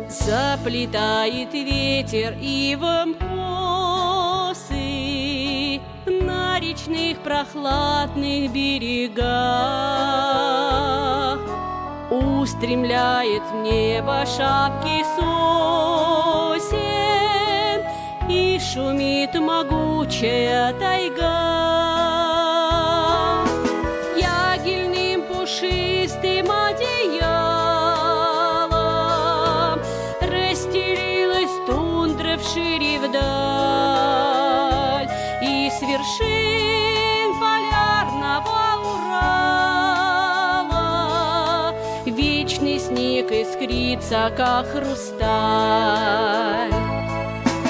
Заплетает ветер ивом косы на речных прохладных берегах. Устремляет в небо шапки сосен, и шумит могучая тайга. Ягельным пушистым одеялом расстелилась тундра вшире вдаль, и с вершин полярного Урала вечный снег искрится, как хрусталь.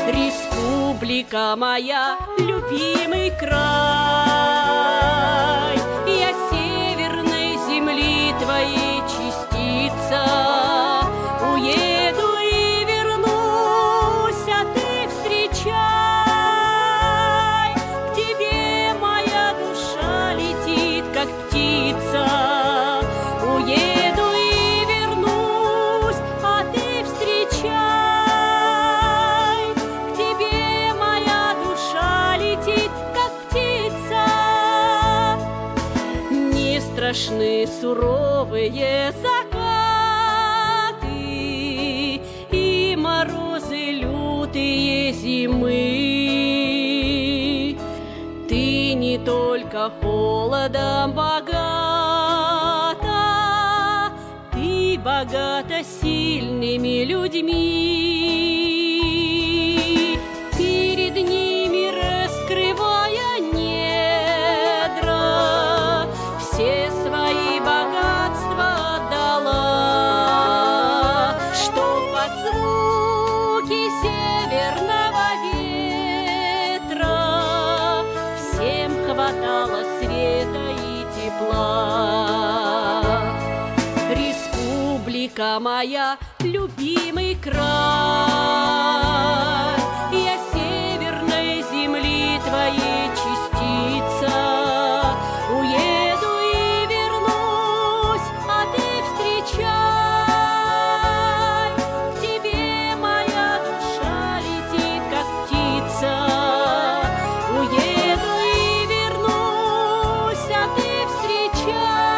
Республика моя, любимый край, я северной земли твоей частица. Уеду и вернусь, а ты встречай. К тебе моя душа летит, как птица. Уеду и вернусь, а ты встречай. К тебе моя душа летит, как птица. Не страшны суровые закаты и морозы лютые зимы. Ты не только холодом богата, ты богата сильными людьми. Перед ними раскрывая недра, все свои богатства отдала, что под звуки северного ветра всем хватало света и тепла. Республика моя, любимый край, я северной земли твоей частица. Уеду и вернусь, а ты встречай. К тебе моя душа летит, как птица. Уеду и вернусь, а ты встречай.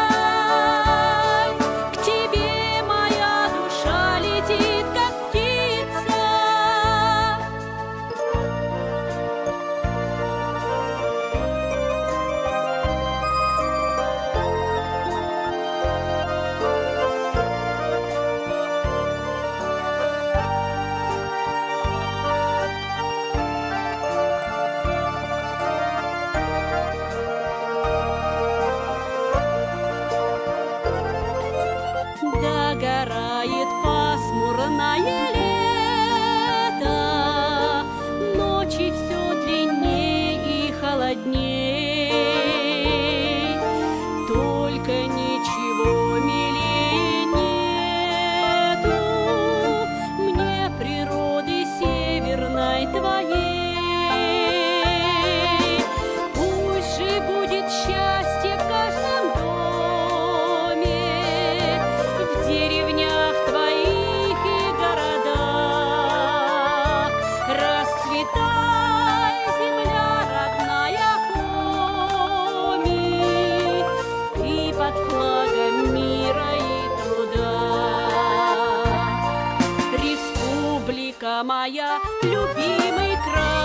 К тебе моя душа летит, как птица. Догорает пасмурное лето, ночи все длинней и холодней. Только ничего милее нету мне природы северной твоей. Пусть же будет счастье в каждом доме, в деревнях твоих и городах. Расцветай, земля родная, Коми, ты под флагом мира и труда. Республика моя, любимый край,